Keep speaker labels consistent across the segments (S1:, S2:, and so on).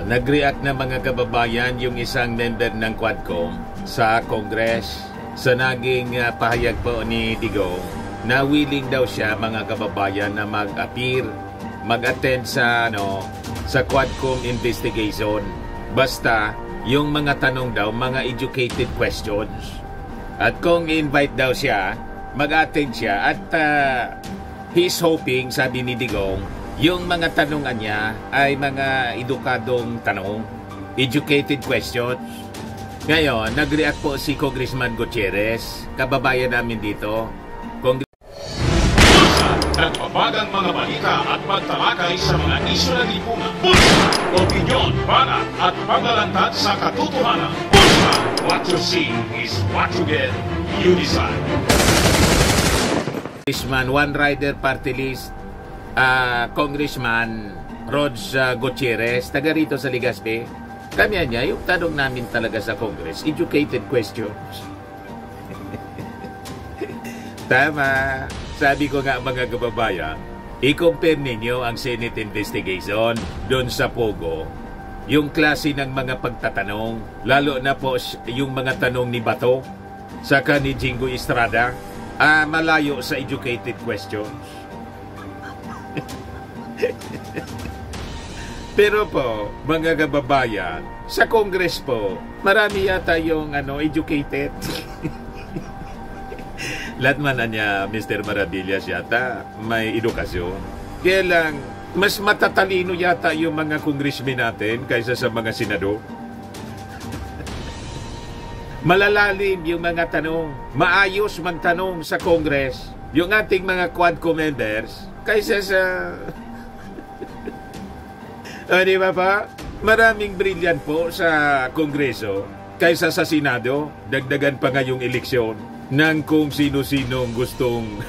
S1: Nag-react na mga kababayan yung isang member ng Quadcom sa Congress sa naging pahayag po ni Digong na willing daw siya mga kababayan na mag-appear, mag-attend sa sa Quadcom investigation. Basta yung mga tanong daw, mga educated questions. At kung invite daw siya, mag-attend siya at he's hoping, sabi ni Digong, yung mga tanungan niya ay mga edukadong tanong, educated questions. Ngayon, nag-react po si Congressman Gutierrez, kababayan namin dito.
S2: Nagpapagang mga balita at pagtalakay sa mga isyu ng lipunan. Bulsa! Opinyon, banat at paglalantad sa katotohanan. Bulsa! What you see is what you get. You decide.
S1: Congressman One Rider Party List, Congressman Rods Gutierrez, taga rito sa Legazpi. Kanya niya, yung tanong namin talaga sa Congress, educated questions. Tama. Sabi ko nga mga kababayan, i-compare ninyo ang Senate investigation doon sa Pogo. Yung klase ng mga pagtatanong, lalo na po yung mga tanong ni Bato, saka ni Jingo Estrada, malayo sa educated questions. Pero po, mga kababayan, sa Congress po, marami yata yung educated. Lahat man niya, Mr. Maravillas yata, may edukasyon. Kaya lang, mas matatalino yata yung mga congressmen natin kaysa sa mga senador. Malalalim yung mga tanong, maayos magtanong sa Congress, yung ating mga Quadcom members, kaysa sa... di ba pa? Maraming brilliant po sa Kongreso kaysa sa Senado. Dagdagan pa nga yung eleksyon ng kung sino-sinong gustong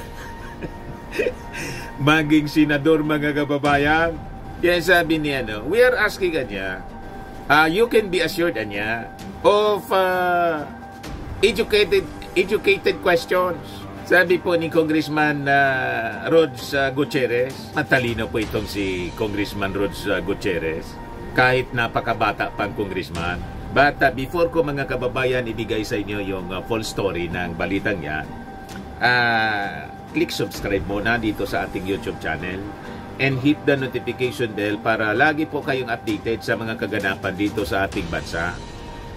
S1: maging senador mga kababayan. Kaya sabi niya, we are asking niya, you can be assured niya of educated questions. Sabi po ni Congressman Rods Gutierrez, matalino po itong si Congressman Rods Gutierrez, kahit napakabata pang congressman. But before ko mga kababayan ibigay sa inyo yung full story ng balitang yan, click subscribe muna dito sa ating YouTube channel and hit the notification bell para lagi po kayong updated sa mga kaganapan dito sa ating bansa.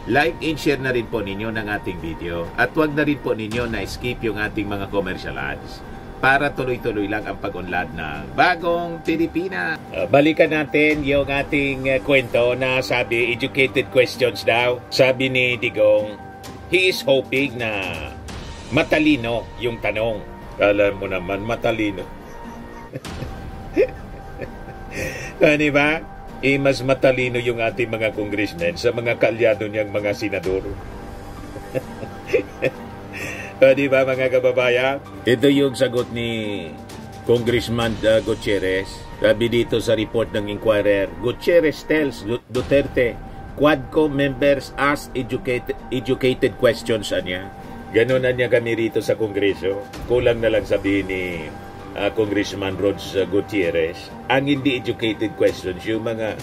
S1: Like and share na rin po ninyo ng ating video at huwag na rin po ninyo na skip yung ating mga commercial ads para tuloy-tuloy lang ang pag-unlad ng bagong Pilipinas. Balikan natin yung ating kwento na sabi educated questions daw. Sabi ni Digong, he is hoping na matalino yung tanong. Alam mo naman, matalino. Ano ba? Mas matalino yung ating mga congressmen sa mga kaalyado niyang mga senador. Di ba mga kababayan? Ito yung sagot ni Congressman Gutierrez. Sabi dito sa report ng Inquirer, Gutierrez tells Duterte, Quadcom members ask educated questions niya. Ganon na niya kami rito sa Kongreso. Kulang na lang sabihin ni Congressman Rods Gutierrez, ang hindi educated questions, yung mga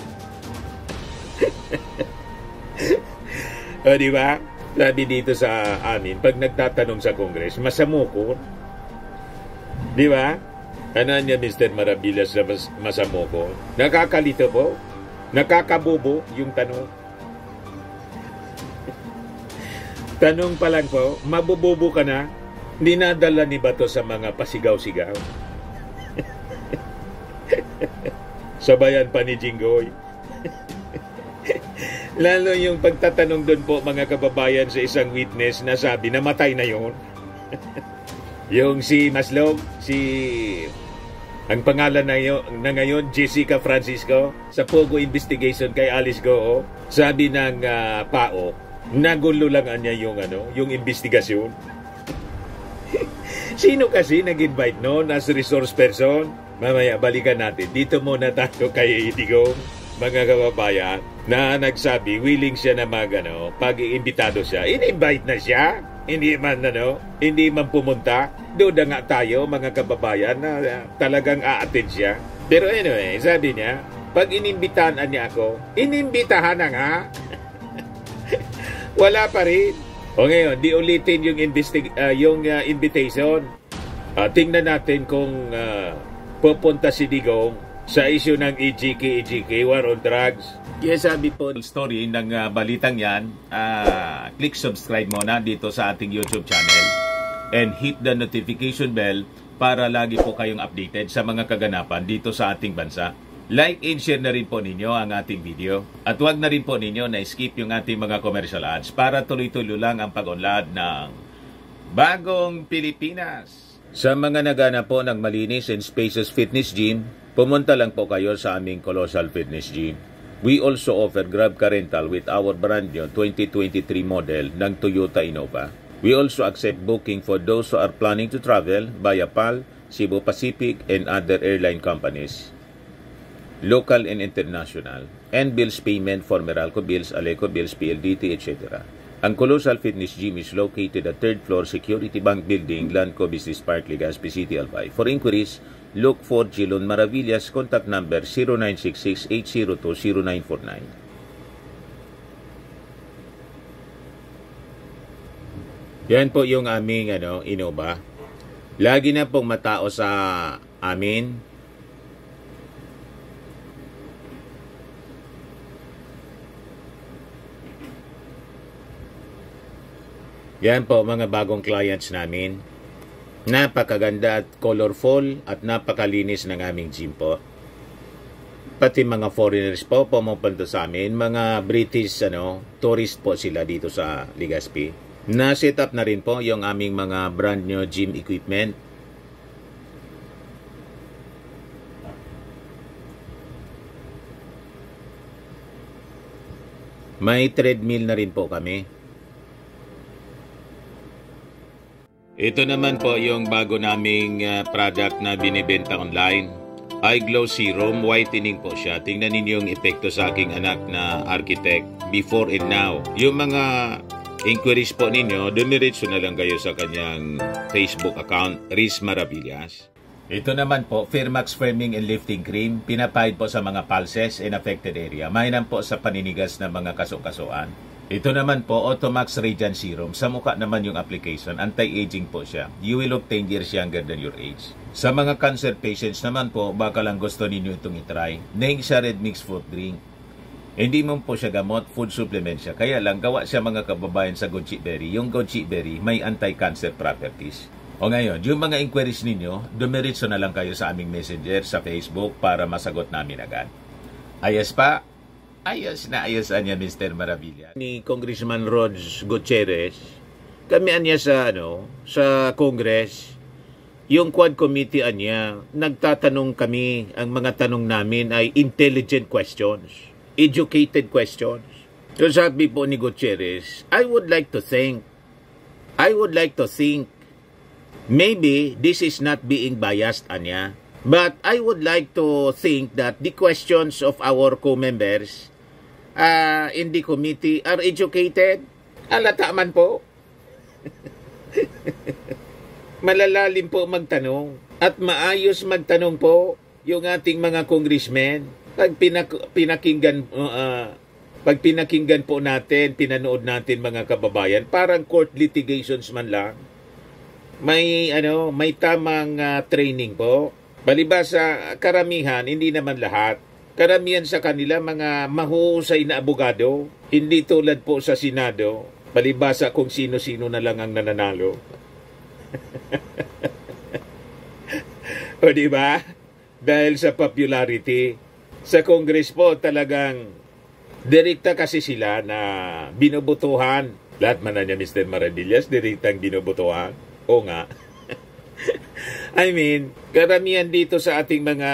S1: di ba? Sabi dito sa amin, pag nagtatanong sa Congress, masamukon. Di ba? Ano niya, Mr. Maravillas, na masamukon? Nakakalito po? Nakakabobo yung tanong. Tanong pa lang po, mabubobo ka na? Dinadala ni Bato sa mga pasigaw-sigaw. Sabayan pa ni Jinggoy. Lalo yung pagtatanong doon po mga kababayan sa isang witness na sabi namatay na yun. Yung si Maslog, ang pangalan na ngayon, Jessica Francisco, sa Pogo investigation kay Alice Goo, sabi ng PAO, nagulo lang niya yung investigasyon. Sino kasi nag-invite noon as resource person? Mamaya balikan natin. Dito muna tayo kay Digong, mga kababayan, na nagsabi willing siya na pag-iimbitado siya. In-invite na siya. Hindi man pumunta. Doon nga tayo, mga kababayan, na talagang a-attend siya. Pero anyway, sabi niya, Pag inimbitahan niya ako, inimbitahan na nga. Wala pa rin. O ngayon, di ulitin yung, invitation. Tingnan natin kung pupunta si Digong sa issue ng EGK, War on Drugs. Kaya sabi po, story ng balitang yan, click subscribe muna dito sa ating YouTube channel and hit the notification bell para lagi po kayong updated sa mga kaganapan dito sa ating bansa. Like and share na rin po ninyo ang ating video. At huwag na rin po ninyo na skip yung ating mga commercial ads para tuloy-tuloy lang ang pag-unlad ng Bagong Pilipinas. Sa mga nagana po ng malinis and spacious fitness gym, pumunta lang po kayo sa aming Colossal Fitness Gym. We also offer Grab Car Rental with our brand new 2023 model ng Toyota Innova. We also accept booking for those who are planning to travel via PAL, Cebu Pacific, and other airline companies, local and international, and bills payment for Meralco Bills, Aleco Bills, PLDT, etc. Ang Colossal Fitness Gym is located at 3rd floor Security Bank Building, Lanco Business Park, Legazpi City, Albay. For inquiries, look for Gilon Maravillas, contact number 0966-802-0949. Yan po yung aming Innova. Lagi na pong matao sa amin. Yan po mga bagong clients namin. Napakaganda at colorful at napakalinis ng aming gym po. Pati mga foreigners po pumupunta sa amin, mga British tourist po sila dito sa Legazpi. Na-set up na rin po yung aming mga brand new gym equipment. May treadmill na rin po kami. Ito naman po yung bago naming product na binibenta online. Eye Glow Serum, whitening po siya. Tingnan ninyo yung epekto sa aking anak na architect before and now. Yung mga inquiries po ninyo, dumiretso na lang kayo sa kanyang Facebook account, Riz Maravillas. Ito naman po, Firmax Firming and Lifting Cream, pinapahid po sa mga pulses and affected area. Mainam po sa paninigas ng mga kaso-kasuan. Ito naman po, Automax Radiant Serum. Sa mukha naman yung application, anti-aging po siya. You will look 10 years younger than your age. Sa mga cancer patients naman po, baka lang gusto ninyo itong itry. Neng siya red mixed fruit drink. Hindi mo po siya gamot, food supplement siya. Kaya lang, gawa siya mga kababayan sa goji berry. Yung goji berry may anti-cancer properties. O ngayon, yung mga inquiries ninyo, dumiritso na lang kayo sa aming messenger sa Facebook para masagot namin agad. Ayos pa? Ayos na ayos niya, Mr. Maravilla. Ni Congressman Rods Gutierrez, kami anya sa Congress, yung Quad Committee anya, nagtatanong kami, ang mga tanong namin ay intelligent questions, educated questions. So sabi po ni Gutierrez, I would like to think, maybe this is not being biased anya, but I would like to think that the questions of our co-members in the committee are educated. Alata man po. Malalalim po magtanong at maayos magtanong po yung ating mga congressmen. Pag pinakinggan po natin, pinanood natin mga kababayan, parang court litigations man lang. May tamang training po. Balibasa karamihan, hindi naman lahat. Karamihan sa kanila mga mahuhusay na abogado, hindi tulad po sa Senado. Balibasa kung sino-sino na lang ang nananalo. O diba? Dahil sa popularity, sa Congress po talagang direkta kasi sila na binubutuhan. Lahat man na niya, Mr. Maravillas, direktang binubutuhan. O nga. I mean, karamihan dito sa ating mga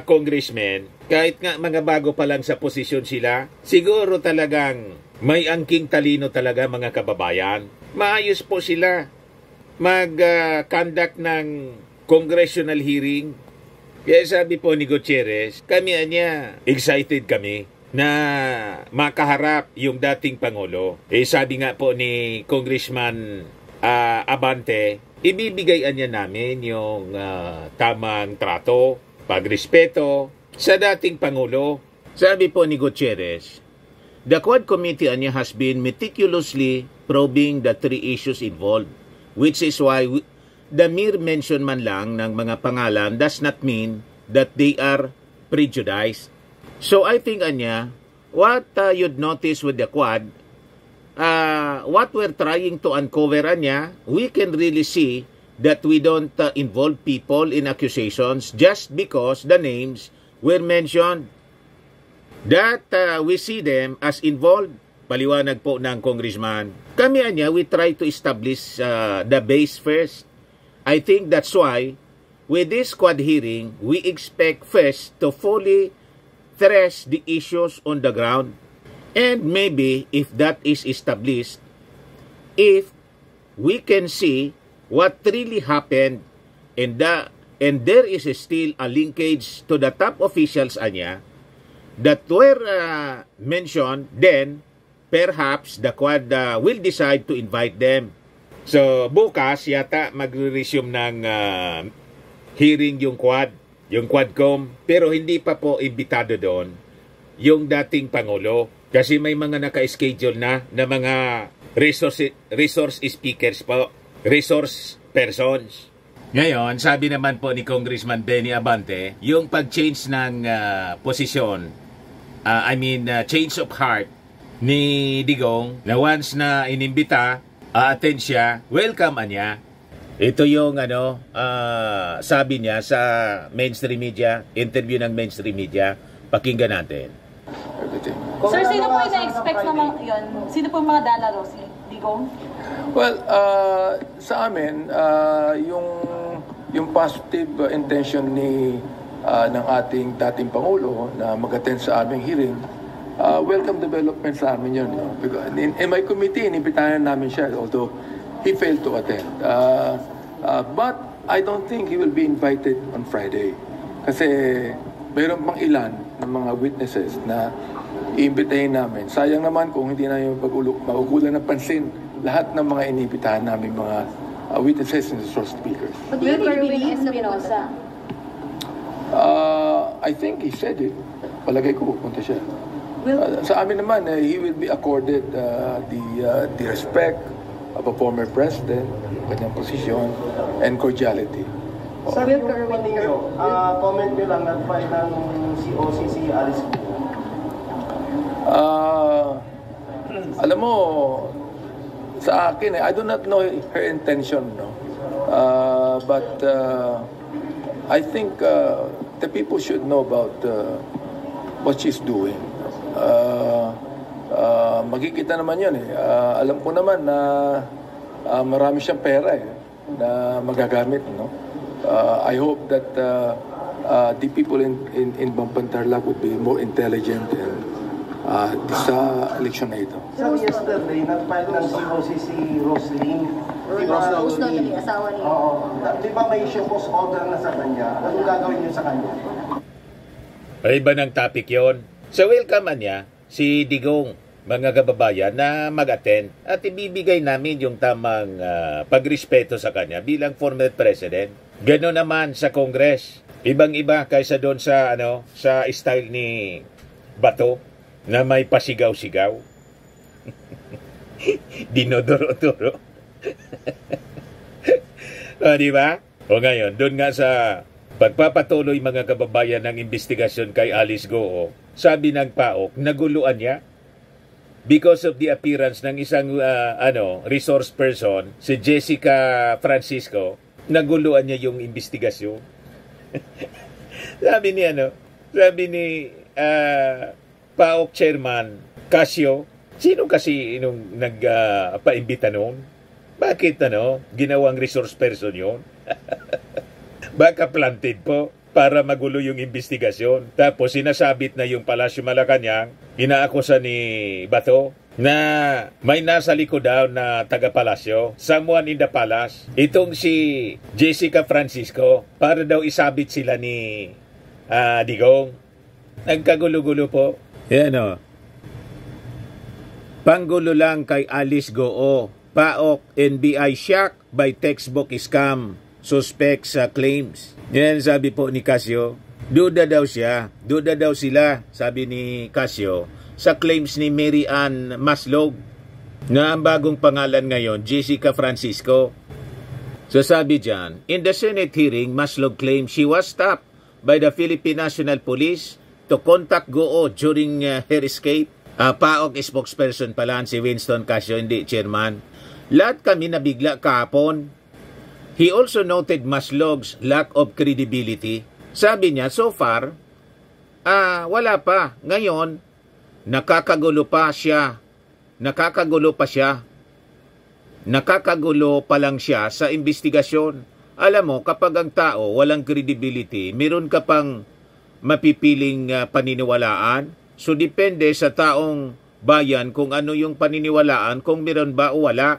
S1: congressmen, kahit nga mga bago pa lang sa posisyon sila, siguro talagang may angking talino talaga mga kababayan. Maayos po sila mag-conduct ng congressional hearing. Kaya sabi po ni Gutierrez, kami excited kami na makaharap yung dating Pangulo. Sabi nga po ni Congressman Abante, ibibigay niya namin yung tamang trato, pagrespeto, sa dating Pangulo. Sabi po ni Gutierrez, the Quad Committee has been meticulously probing the three issues involved, which is why the mere mention man lang ng mga pangalan does not mean that they are prejudiced. So I think, what you'd notice with the Quad, what we're trying to uncover, we can really see that we don't involve people in accusations just because the names were mentioned. That we see them as involved. Paliwanag po ng congressman. Kami we try to establish the base first. I think that's why with this Quad hearing, we expect first to fully thresh the issues on the ground. And maybe if that is established, if we can see what really happened and there is still a linkage to the top officials that were mentioned, then perhaps the Quad will decide to invite them. So bukas yata magre-resume ng hearing yung Quadcom, pero hindi pa po imbitado doon yung dating Pangulo kasi may mga naka-schedule na mga resource speakers po, resource persons. Ngayon, sabi naman po ni Congressman Benny Abante, yung pag-change ng posisyon, change of heart ni Digong, na once na inimbita, attend siya, welcome niya. Ito yung sabi niya sa mainstream media, interview ng mainstream media. Pakinggan natin.
S3: Sir, sino po yung na-expect naman yun? Sino po yung mga dalaro? Si Digong?
S4: Well, sa amin, yung positive intention ng ating dating Pangulo na mag-attend sa aming hearing, welcome development sa amin yun. No? Because in my committee, inibitahan namin siya, although he failed to attend. But I don't think he will be invited on Friday. Kasi mayroon pang ilan ng mga witnesses na iimbitahin namin. Sayang naman kung hindi na yung magugulan ng pansin lahat ng mga inibitahan namin mga witnesses and resource speakers.
S3: But will Kerwin Espinosa?
S4: I think he said it. Palagay ko pupunta siya. Sa amin naman, he will be accorded the respect of a former president, kanyang posisyon, and cordiality.
S5: Sir, yung comment niyo, comment niyo lang nag-file ng COC si Alice Go.
S4: Alam mo, sa akin, I do not know her intention, no? But I think the people should know about what she's doing. Magkikita naman yun alam ko naman na marami siyang pera na magagamit, no? I hope that the people in Bambantarlac would be more intelligent sa election na ito.
S5: So yesterday, nag-file ng COC si Roslyn.
S3: Roslyn, asawa niya.
S5: Oo. Di ba may post order na sa kanya? Anong gagawin niyo sa kanya?
S1: Ay ba ng topic yon? So welcome niya si Digong, mga kababayan, na mag-attend at ibibigay namin yung tamang pagrespeto sa kanya bilang former president. Gano'n naman sa Congress. Ibang-iba kaysa doon sa sa style ni Bato na may pasigaw-sigaw. Dinodoro-doro. Di ba? O ngayon, doon nga sa pagpapatuloy mga kababayan ng investigasyon kay Alice Go, sabi ng PAOK, naguluan niya because of the appearance ng isang resource person, si Jessica Francisco. Naguluan niya yung investigasyon. Sabi ni PAOK Chairman Casio, sino kasi nung nagpaimbita noon? Bakit ginawang resource person yun? Baka planted po para magulo yung investigasyon. Tapos sinasabit na yung Palasyo Malacanang, inaakusa ni Bato na may nasa likod daw na taga-palasyo, someone in the palace. Itong si Jessica Francisco, para daw isabit sila ni Digong. Nagkagulo-gulo po. Yan Panggulo lang kay Alice Go. PAOK, NBI shocked by textbook scam. Suspects claims. Yan sabi po ni Casio. Duda daw sila, sabi ni Casio, sa claims ni Mary Ann Maslog na ang bagong pangalan ngayon, Jessica Francisco. So sabi dyan, in the Senate hearing, Maslog claimed she was stopped by the Philippine National Police to contact GOO during her escape. PAOK spokesperson pala si Winston Casio, hindi chairman. Lahat kami nabigla kahapon. He also noted Maslog's lack of credibility. Sabi niya, so far, wala pa. Ngayon, nakakagulo pa lang siya sa investigasyon. Alam mo, kapag ang tao walang credibility, meron ka pang mapipiling paniniwalaan. So, depende sa taong bayan kung ano yung paniniwalaan, kung meron ba o wala.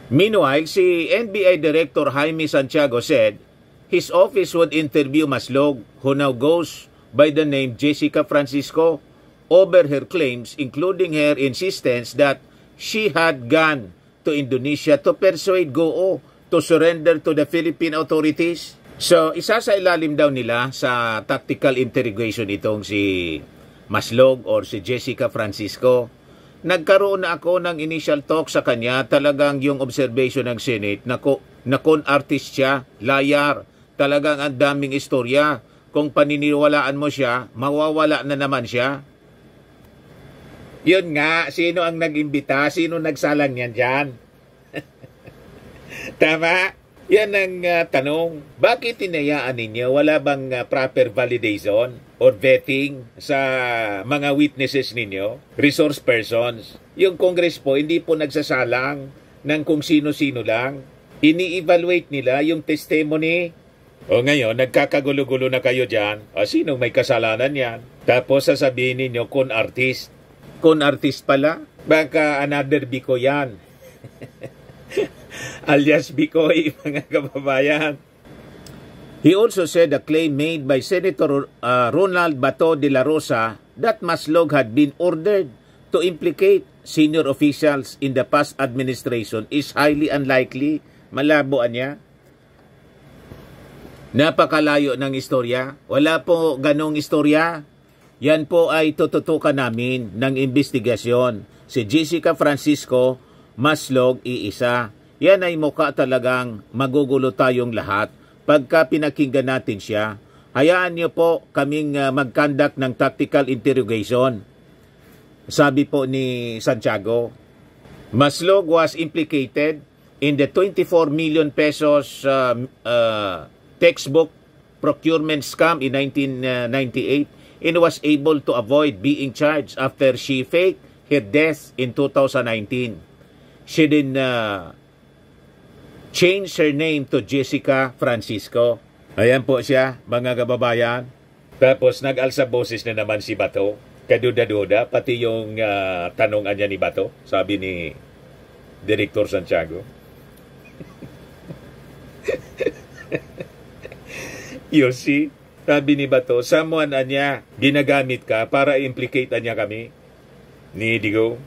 S1: Meanwhile, si NBI Director Jaime Santiago said his office would interview Maslog, who now goes by the name Jessica Francisco, over her claims, including her insistence that she had gone to Indonesia to persuade GOO to surrender to the Philippine authorities. So, isa sa ilalim daw nila sa tactical interrogation itong si Maslog or si Jessica Francisco. Nagkaroon na ako ng initial talk sa kanya, talagang yung observation ng Senate na con artist siya, liar, talagang ang daming istorya. Kung paniniwalaan mo siya, mawawala na naman siya. Yun nga, sino ang nag-imbita? Sino nagsalang yan dyan? Tama? Yan ang tanong. Bakit tinayaan ninyo? Wala bang proper validation or vetting sa mga witnesses ninyo? Resource persons. Yung Congress po, hindi po nagsasalang ng kung sino-sino lang. Ini-evaluate nila yung testimony. O ngayon, nagkakagulo-gulo na kayo dyan. O sinong may kasalanan yan? Tapos sasabihin ninyo, con artist. Con artist pala? Baka another Biko yan. Alias Bikoy, mga kababayan. He also said a claim made by Senator Ronald Bato de la Rosa that Maslog had been ordered to implicate senior officials in the past administration is highly unlikely. Malabo niya. Napakalayo ng istorya. Wala po ganong istorya. Yan po ay tututukan namin ng investigasyon. Si Jessica Francisco, Maslog, iisa. Yan ay mukha talagang magugulo tayong lahat pagka pinakinggan natin siya. Hayaan niyo po kaming mag-conduct ng tactical interrogation. Sabi po ni Santiago, Maslog was implicated in the 24 million pesos textbook procurement scam in 1998 and was able to avoid being charged after she faked her death in 2019. She then changed her name to Jessica Francisco. Ayan po siya, mga kababayan. Tapos nag-alsa boses na naman si Bato. Kaduda-duda, pati yung tanongan niya ni Bato, sabi ni Director Santiago. You see, sabi ni Bato, someone niya, ginagamit ka para implicate niya kami. Ni Digo.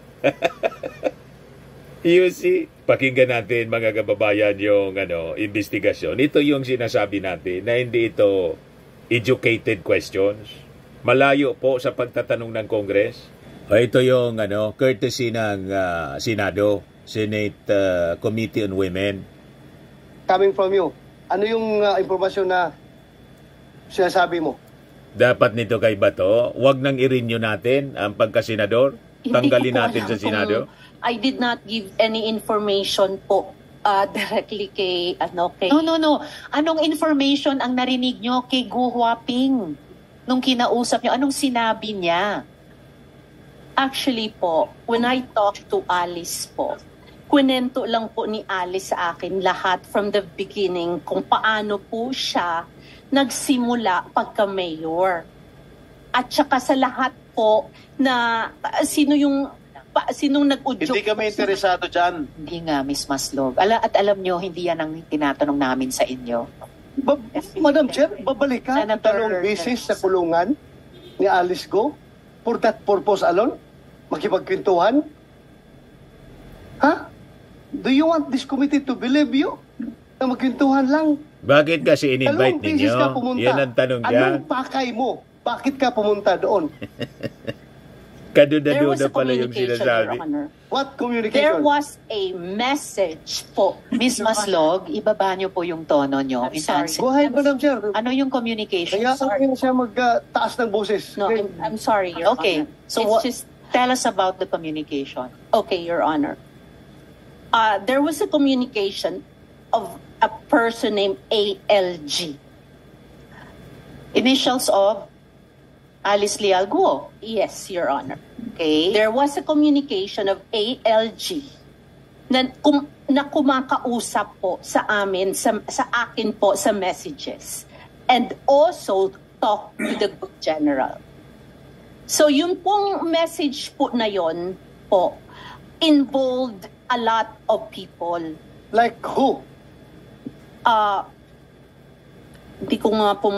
S1: You see, pakinggan natin mga kababayan yung investigasyon. Ito yung sinasabi natin na hindi ito educated questions. Malayo po sa pagtatanong ng Congress. Ito yung courtesy ng Senado, Senate Committee on Women.
S5: Coming from you, ano yung impormasyon na sinasabi mo?
S1: Dapat nito kay Bato, wag nang i-renew natin ang pagkasenador. Tanggalin natin sa Senado.
S6: I did not give any information po directly kay kay... No. Anong information ang narinig nyo kay Gu Huaping nung kinausap nyo? Anong sinabi niya? Actually po, when I talked to Alice po, kwento lang po ni Alice sa akin lahat from the beginning kung paano po siya nagsimula pagka-mayor. At saka sa lahat po na sinong nag-udyok.
S5: Hindi kami interesado dyan.
S6: Hindi nga, Miss Maslog. At alam nyo, hindi yan ang tinatanong namin sa inyo.
S5: Madam Chair, babalik ka talong beses sa kulungan ni Alice Go for that purpose alone? Makipagkwentuhan? Ha? Do you want this committee to believe you? na magkwentuhan lang.
S1: Bakit kasi in-invite
S5: Dalawang beses
S1: ninyo?
S5: ka pumunta.
S1: Yan ang tanong dyan.
S5: Anong pakay mo? Bakit ka pumunta doon?
S6: There was
S1: Kaduda-duda
S6: a
S1: pala yung
S6: communication,
S1: sinasabi.
S6: Your Honor.
S5: What
S6: There
S5: communication?
S6: was a message po. Miss Maslog, ibaba niyo po yung tono niyo.
S3: I'm sorry.
S5: Go ahead, Madam Chair.
S6: Ano yung communication?
S5: Kaya ayaw siya magtaas ng boses.
S3: No, I'm sorry, Your
S6: Okay,
S3: Honor.
S6: so
S3: It's
S6: what,
S3: just,
S6: tell us about the communication.
S3: okay, Your Honor. There was a communication of a person named ALG.
S6: Initials of Alice Leal Guo.
S3: Yes, Your Honor.
S6: Okay.
S3: There was a communication of ALG na kumakausap po sa amin, sa akin po sa messages. And also talk to the Group General. So yung pong message po na yon po involved a lot of people.
S5: Like who?
S3: Hindi ko nga po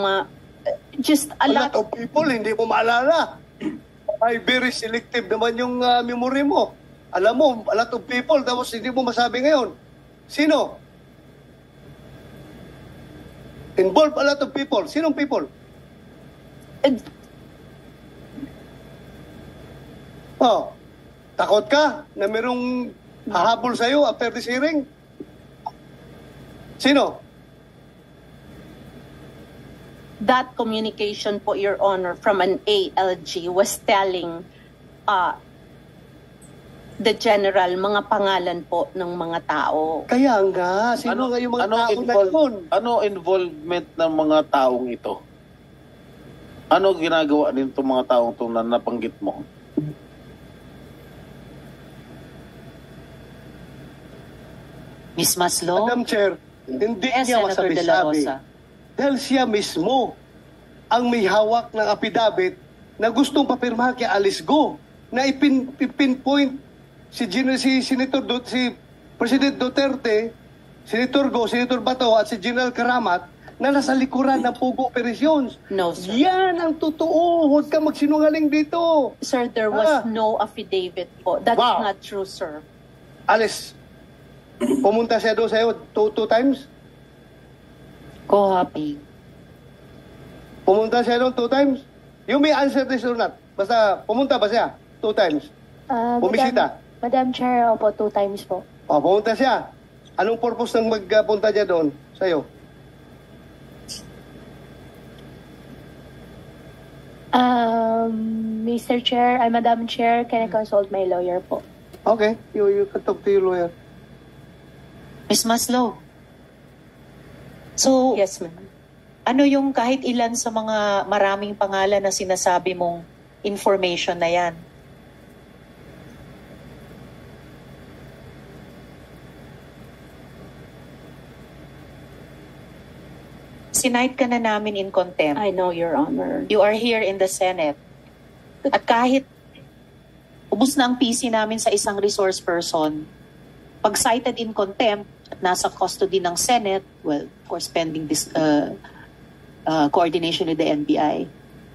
S3: just a lot
S5: of people, hindi mo maalala. Ay, very selective naman yung memory mo. Alam mo, a lot of people, tapos hindi mo masabi ngayon. Sino? Involve a lot of people. Sinong people? Oh, takot ka na merong hahabol sa'yo after this hearing? Sino?
S3: that communication po, Your Honor, from an ALG was telling the general mga pangalan po ng mga tao.
S5: Kaya nga, sino nga yung mga tao na yun?
S7: Ano involvement ng mga taong ito? Ano ginagawa din itong mga taong ito na nabanggit mo?
S6: Miss Maslow?
S5: Madam Chair, hindi
S6: Yes,
S5: niya
S6: Senator De La
S5: masabi-sabi.
S6: Rosa.
S5: Dahil siya mismo ang may hawak ng affidavit na gustong papirmahan kay Alice Go na ipinpoint si President Duterte, Senator Go, Senator Bato at si General Karamat na nasa likuran ng Pugo Operations.
S3: No, sir.
S5: Yan ang totoo. Huwag ka magsinungaling dito.
S3: Sir, there was no affidavit po. That's
S5: Wow.
S3: not true, sir.
S5: Alice, pumunta siya doon sa'yo two times?
S6: Copy.
S5: Pumunta siya doon 2 times? You may answer this or not. Basta, pumunta ba siya 2 times? Bumisita?
S8: Madam Chair, opo, 2 times po.
S5: O, pumunta siya. Anong purpose ng magpunta niya doon sa'yo?
S8: Mr. Chair, Madam Chair, can I consult my lawyer po?
S5: Okay, you can talk to your lawyer.
S6: Miss Maslow? So,
S3: Yes, ma'am.
S6: ano yung kahit ilan sa mga maraming pangalan na sinasabi mong information na yan? Sinight ka na namin in contempt.
S3: I know, Your Honor.
S6: You are here in the Senate. At kahit ubus na ang PC namin sa isang resource person, pag cited in contempt at nasa custody ng Senate, well, of course, pending this coordination with the NBI.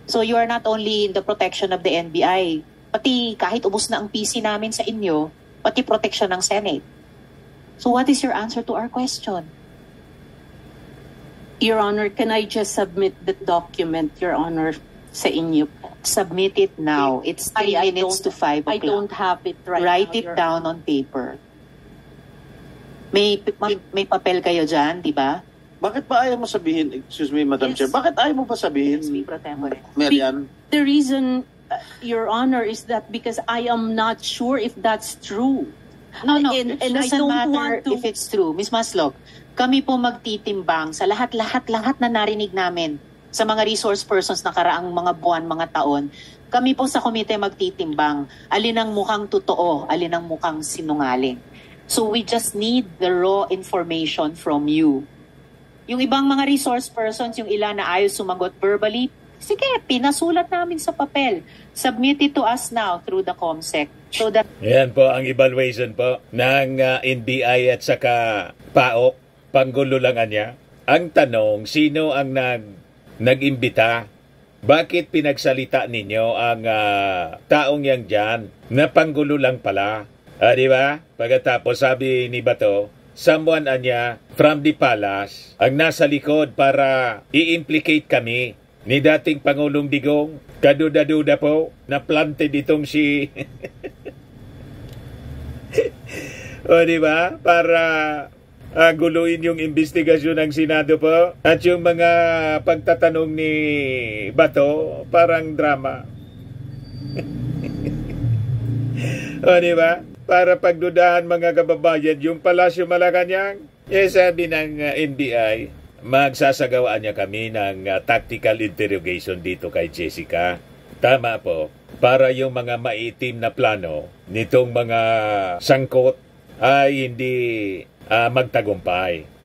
S6: So you are not only in the protection of the NBI, pati kahit ubus na ang PC namin sa inyo, pati protection ng Senate. So what is your answer to our question?
S3: Your Honor, can I just submit the document, Your Honor, sa inyo?
S6: Submit it now. It's 3 minutes to 5 o'clock.
S3: I don't have it right
S6: Write
S3: now,
S6: it
S3: Your
S6: down on paper. May papel kayo dyan, di ba?
S7: Bakit ba ayaw mo sabihin, excuse me, Madam
S3: Yes.
S7: Chair, bakit ayaw mo ba sabihin,
S6: Pro Tempore.
S7: Marian?
S3: The reason, Your Honor, is that because I am not sure if that's true.
S6: No,
S3: And
S6: it
S3: I
S6: doesn't
S3: don't
S6: matter
S3: want to-
S6: if it's true. Miss Maslog, kami po magtitimbang sa lahat na narinig namin sa mga resource persons na karaang mga buwan, mga taon. Kami po sa komite magtitimbang alin ang mukhang totoo, alin ang mukhang sinungaling. So we just need the raw information from you. Yung ibang mga resource persons, yung ilan na ayaw sumagot verbally, sige, pinasulat namin sa papel. Submit it to us now through the COMSEC. So that
S1: Yan po ang evaluation po ng NBI at saka PAOK, panggululangan niya. Ang tanong, sino ang nag-imbita? Bakit pinagsalita ninyo ang taong yang dyan na panggulo lang pala? Di ba? Pagkatapos sabi ni Bato, someone anya from the palace ang nasa likod para i-implicate kami ni dating Pangulong Digong. Kaduda-duda po na planted itong si o diba? Para guluin yung investigasyon ng Senado po. At yung mga pagtatanong ni Bato, parang drama. O diba? Para pagdudahan mga kababayan, yung Palasyo Malacanang, sabi ng NBI, magsasagawaan niya kami ng tactical interrogation dito kay Jessica. Tama po. Para yung mga maitim na plano nitong mga sangkot ay hindi magtagumpay.